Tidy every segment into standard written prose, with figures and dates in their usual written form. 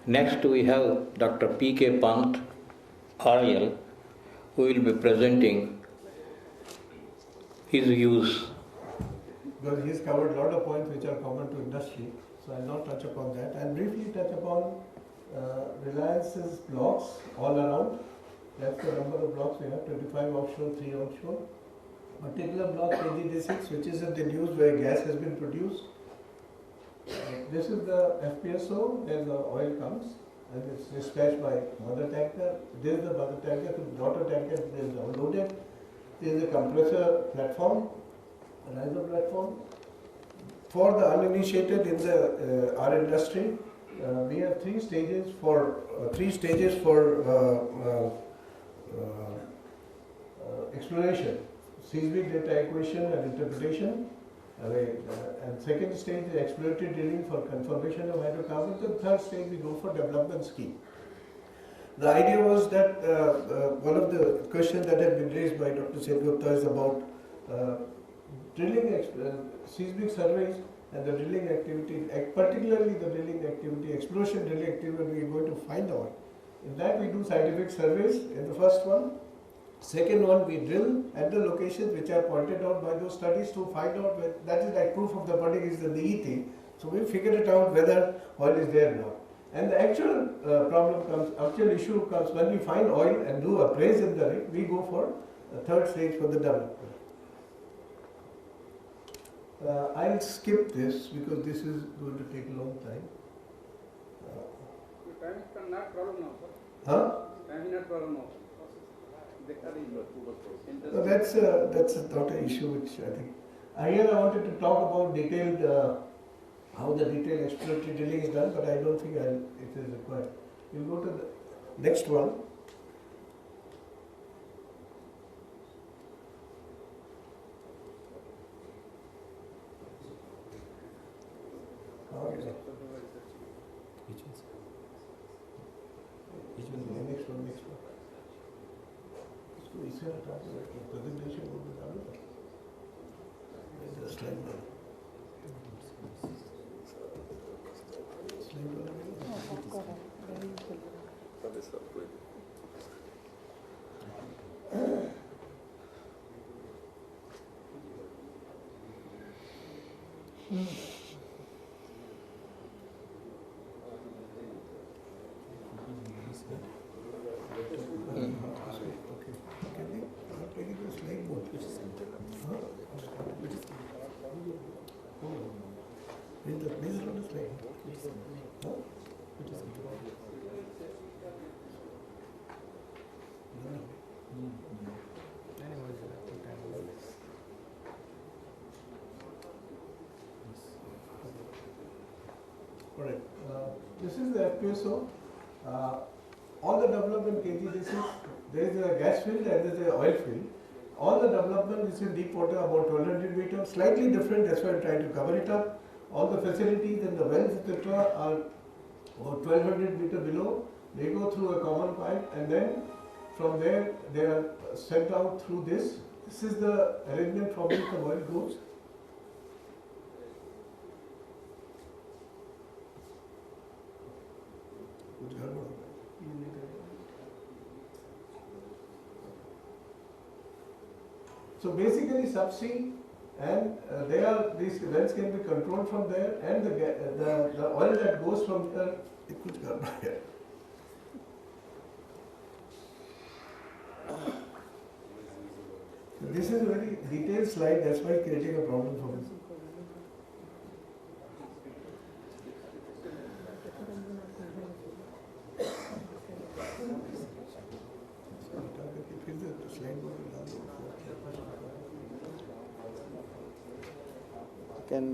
Next we have Dr. P.K. Pant, RIL, who will be presenting his views. Because he's covered a lot of points which are common to industry, so I'll not touch upon that. I'll briefly touch upon Reliance's blocks all around. That's the number of blocks we have, 25 offshore, 3 onshore. Particular block KG-D6, which is in the news where gas has been produced. This is the FPSO where the oil comes and it's dispatched by mother tanker. This is the mother tanker, the daughter tanker is unloaded. This is the compressor platform, riser platform. For the uninitiated in the our industry, we have three stages for exploration: seismic data acquisition and interpretation. And second stage is exploratory drilling for confirmation of hydrocarbons. And third stage we go for development scheme. The idea was that one of the questions that had been raised by Dr. Sengupta is about drilling, seismic surveys and the drilling activity, particularly the drilling activity, exploration drilling activity, we are going to find oil. In that we do scientific surveys in the first one. Second one, we drill at the locations which are pointed out by those studies to find out whether, that is like proof of the pudding is in the eating. So we figure it out whether oil is there or not. And the actual actual issue comes when we find oil and do appraise in the rig, we go for a third stage for the development. I'll skip this because this is going to take a long time. Time is not problem now, sir. Huh? Time is not problem now. So that's not an issue which I think. Here I wanted to talk about detailed how the detailed exploratory drilling is done, but I don't think it is required. We'll go to the next one. Okay. Next one. So is there a presentation will be done? There's a slide one. Alright, this is the FPSO. All the development KG-D6, there is a gas field and there is an oil field. All the development is in deep water, about 1200 meters, slightly different, that's why I'm trying to cover it up. All the facilities and the wells, etc., are about 1200 meters below. They go through a common pipe and then from there they are sent out through this. This is the arrangement from which the oil goes. So basically subsea, and these wells can be controlled from there, and the oil that goes from there, this is a very detailed slide, that's why it's creating a problem for me. Can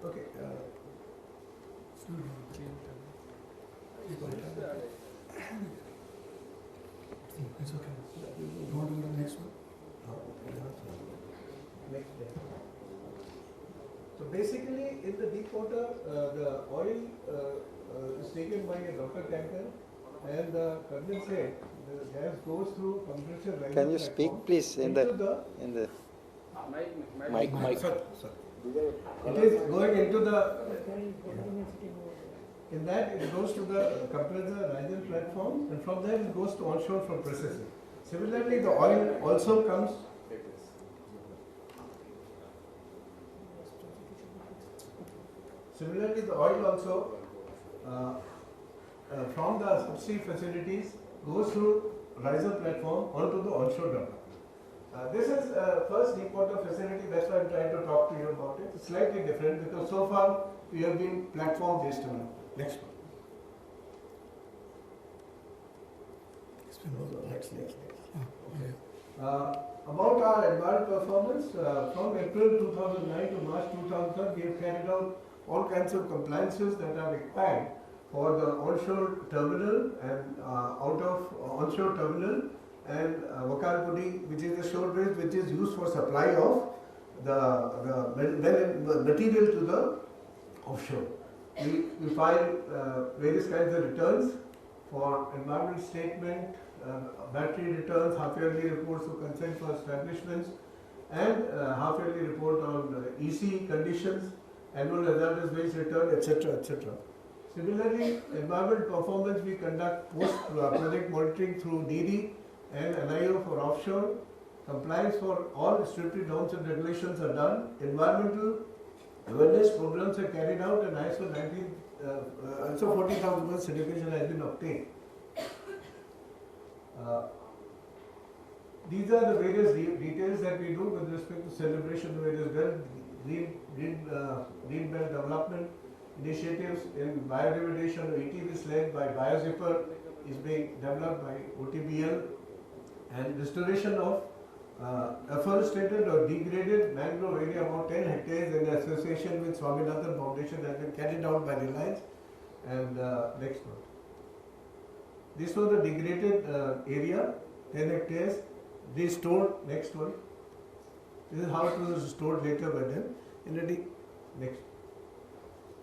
Okay. It's okay. You want to do the next one? Next day. So basically, in the deep water, the oil is taken by a daughter tanker and the condensate, the gas goes through compressor rising Can you speak, platform please, in into the Mic. Sorry. It is going into the, in that it goes to the compressor rising platform, and from there it goes to onshore for processing. Similarly, the oil also comes. Similarly, the oil also from the subsea facilities goes through riser platform onto the onshore dumper. This is first deep water facility, that's why I'm trying to talk to you about it. It's slightly different because so far we have been platform based development. Next one. Next. Okay. About our environmental performance, from April 2009 to March 2010, we have carried out all kinds of compliances that are required for the onshore terminal and out of onshore terminal and Wakalpudi, which is the shore bridge which is used for supply of the material to the offshore. We file various kinds of returns for environmental statement, battery returns, half-yearly reports of consent for establishments, and half-yearly report on EC conditions, annual hazardous waste return, etc., etc. Similarly, environmental performance we conduct post-project monitoring through DD and NIO for offshore. Compliance for all statutory norms and regulations are done. Environmental awareness programs are carried out, and ISO 40,001 certification has been obtained. These are the various details that we do with respect to celebration of various green belt development initiatives in biodiversity. ETV led by BioZipper is being developed by OTBL, and restoration of afforested or degraded mangrove area about 10 hectares in association with Swaminathan Foundation has been carried out by Reliance. And next one. This was the degraded area, 10 hectares, restored. Next one. This is how it was restored later by them. Next.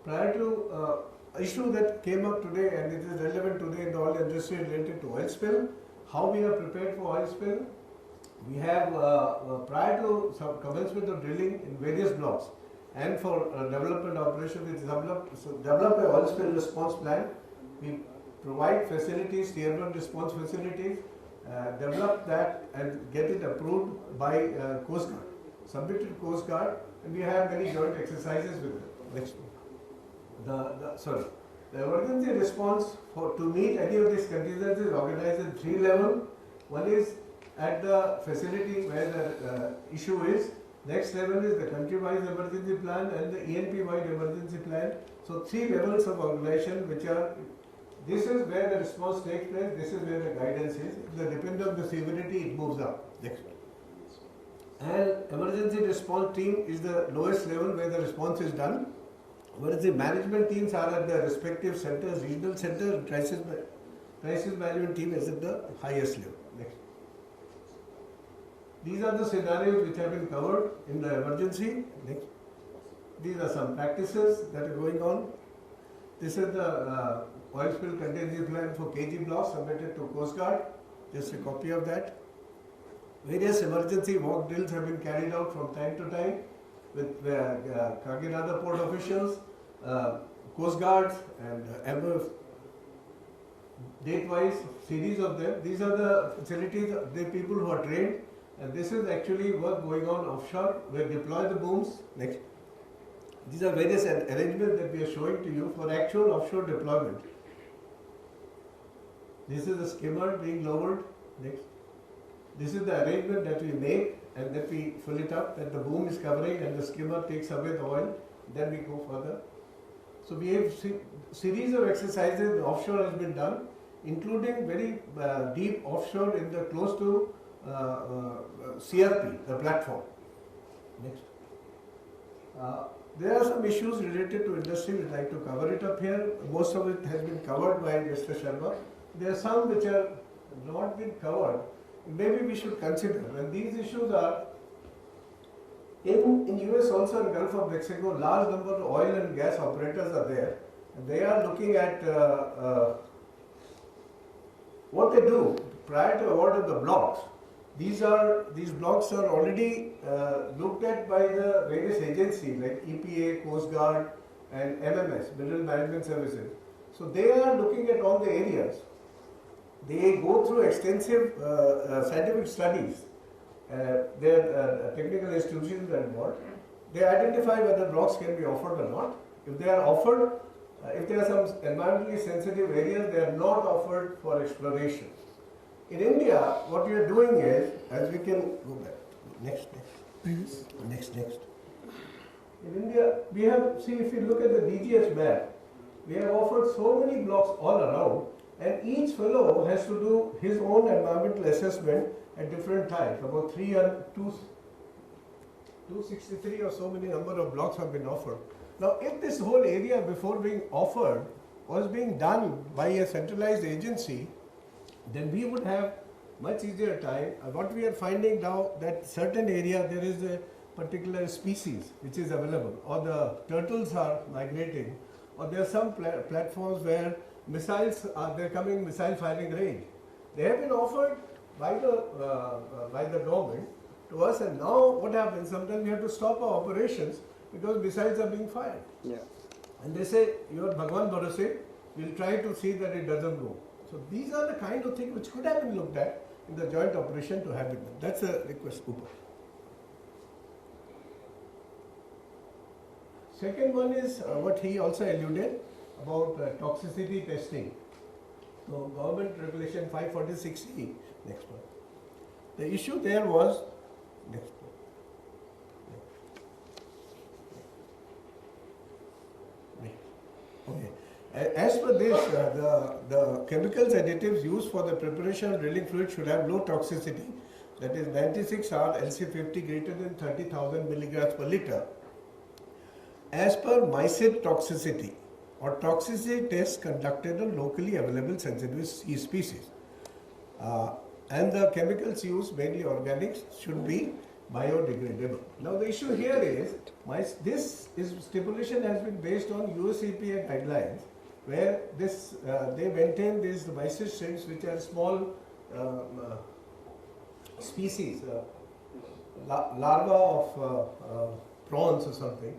Prior to issue that came up today, and it is relevant today in the oil industry related to oil spill, how we are prepared for oil spill. We have, prior to some commencement of drilling in various blocks, and for development operation, we develop an oil spill response plan. We provide facilities, tier 1 response facilities, develop that and get it approved by Coast Guard, submitted to Coast Guard, and we have many joint exercises with them. Next one. The emergency response to meet any of these contingencies is organized in 3 levels. One is at the facility where the issue is. Next level is the country-wise emergency plan and the ENP-wide emergency plan. So 3 levels of organization which are, this is where the response takes place, this is where the guidance is. Depending on the severity, it moves up. Next one. And emergency response team is the lowest level where the response is done. Whereas the management teams are at the respective centers, regional center, crisis management team is at the highest level. Next. These are the scenarios which have been covered in the emergency. Next. These are some practices that are going on. This is the oil spill contingency plan for KG blocks submitted to Coast Guard. Just a copy of that. Various emergency walk drills have been carried out from time to time with Kakinada port officials, Coast Guards, and date-wise series of them. These are the facilities, the people who are trained, and this is actually work going on offshore. We deploy the booms. Next. These are various arrangements that we are showing to you for actual offshore deployment. This is the skimmer being lowered. Next. This is the arrangement that we make and that we fill it up, that the boom is covering and the skimmer takes away the oil. Then we go further. So we have series of exercises offshore has been done, including very deep offshore in the close to CRP, the platform. Next. There are some issues related to industry. We'd like to cover it up here. Most of it has been covered by Mr. Sharma. There are some which are not been covered. Maybe we should consider. And these issues are in US also, in Gulf of Mexico, large number of oil and gas operators are there. And they are looking at what they do prior to award of the blocks, these blocks are already looked at by the various agencies like EPA, Coast Guard, and MMS, Mineral Management Services. So they are looking at all the areas. They go through extensive scientific studies. Their technical institutions are involved. They identify whether blocks can be offered or not. If they are offered, if there are some environmentally sensitive areas, they are not offered for exploration. In India, what we are doing is, as we can go back, next. In India, we have, see, if you look at the DGS map, we have offered so many blocks all around, and each fellow has to do his own environmental assessment at different times. About 263 or so many number of blocks have been offered. Now, if this whole area before being offered was being done by a centralized agency, then we would have much easier time. What we are finding now, that certain area there is a particular species which is available, or the turtles are migrating, or there are some platforms where missiles are, they're coming missile firing range. They have been offered by the government to us, and now what happens, sometimes we have to stop our operations because missiles are being fired. Yeah. And they say, you are Bhagwan Bharose, we'll try to see that it doesn't go. So these are the kind of things which could have been looked at in the joint operation to have it done. That's a request, Upar. Second one is what he also alluded about toxicity testing. So government regulation 546E, next one. The issue there was, next one. Okay. As per this, the chemicals additives used for the preparation of drilling fluid should have low toxicity, that is 96R LC50 greater than 30,000 milligrams per liter. As per MICID toxicity or toxicity tests conducted on locally available sensitive species. And the chemicals used, mainly organics, should be biodegradable. Now the issue here is, this stipulation has been based on US EPA guidelines, where this they maintain these MICID shrimps, which are small species, larva of prawns or something,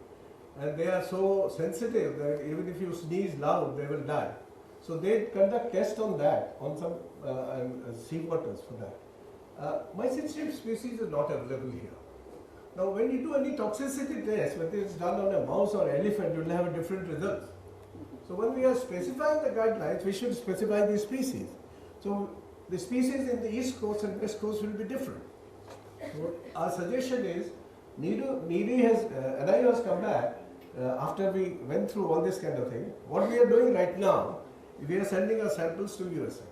and they are so sensitive that even if you sneeze loud, they will die. So they conduct tests on that, on some sea waters for that. MICID shrimp species is not available here. Now when you do any toxicity test, whether it's done on a mouse or elephant, you will have a different result. So when we are specifying the guidelines, we should specify the species. So the species in the east coast and west coast will be different. So our suggestion is, NIDI has come back after we went through all this kind of thing. What we are doing right now, we are sending our samples to USA.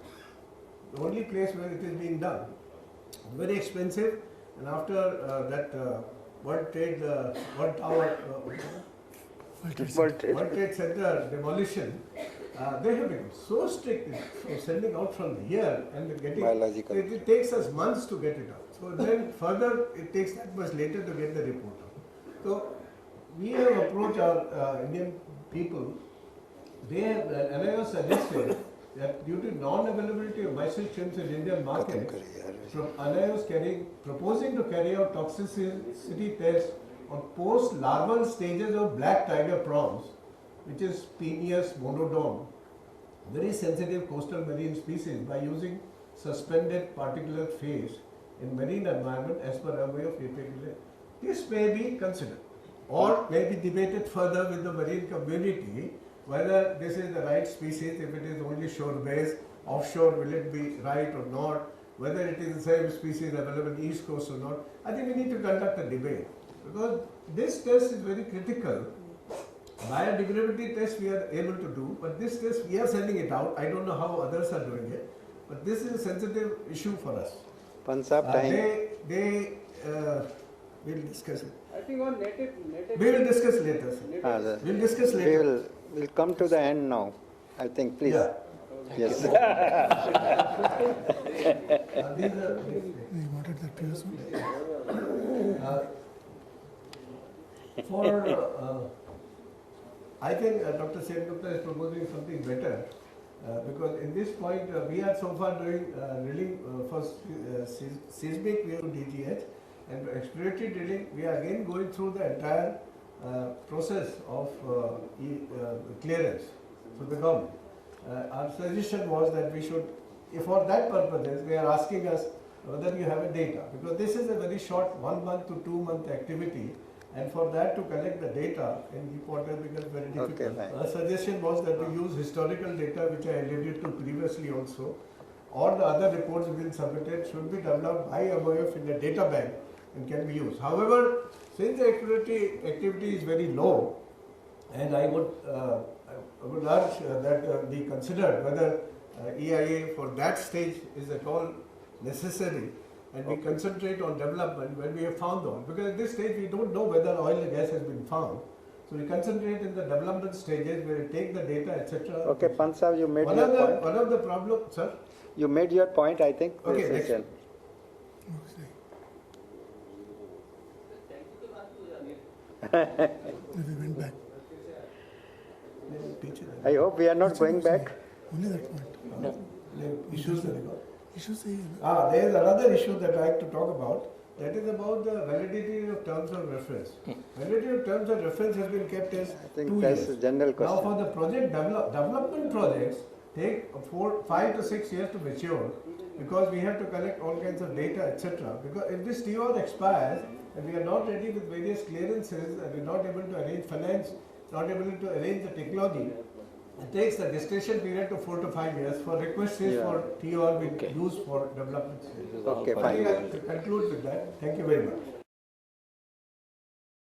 The only place where it is being done. Very expensive, and after that World Trade Center demolition, they have been so strict for sending out from here and getting Biological. it takes us months to get it out. So then further it takes that much later to get the report out. So we have approached our Indian people. They have, NIO suggested that due to non-availability of MICID shrimps in Indian market, NIO is proposing to carry out toxicity tests on post-larval stages of black tiger prawns, which is Peneus monodon, very sensitive coastal marine species, by using suspended particulate phase in marine environment as per survey of EPA. This may be considered or may be debated further with the marine community whether this is the right species, if it is only shore-based, offshore will it be right or not, whether it is the same species available east coast or not. I think we need to conduct a debate, because this test is very critical. Biodegradability test we are able to do, but this test we are sending it out. I don't know how others are doing it, but this is a sensitive issue for us. Pansab time. They will discuss it. I think on native. We will discuss later, sir. We'll discuss later. We'll come to the end now. I think, please. Yeah. Yes. These are We wanted that previous one. I think Dr. Sen Gupta is proposing something better. Because in this point, we are so far doing drilling for seismic wave DGH, and for exploratory drilling, we are again going through the entire process of clearance to the government. Our suggestion was that we should, if for that purpose, they are asking us whether you have a data, because this is a very short 1 month to 2 month activity, and for that to collect the data in deep water becomes very difficult. Okay, fine. Our suggestion was that we use historical data, which I alluded to previously also. All the other reports have been submitted, should be developed by MOF in a data bank and can be used. However, since the activity is very low, and I would urge that be considered whether EIA for that stage is at all necessary, and we concentrate on development when we have found oil. Because at this stage we don't know whether oil and gas has been found. So we concentrate in the development stages where we take the data, etc. Okay, Pant Sahib, you made One your of the point. one of the problems, sir. You made your point, I think. Okay, This is next. done. We went back. I hope we are not going back. Only that point. Issues that we got. Issue say, There is another issue that I like to talk about. That is about the validity of terms of reference. Validity of terms of reference has been kept as I think 2 that's years. a general Now question. for the project development projects take 5 to 6 years to mature, because we have to collect all kinds of data, etc. Because if this TOR expires and we are not ready with various clearances and we are not able to arrange finance, not able to arrange the technology, it takes the gestation period to 4 to 5 years for requests for TOR being used for development. Okay, I fine. think I will conclude with that. Thank you very much.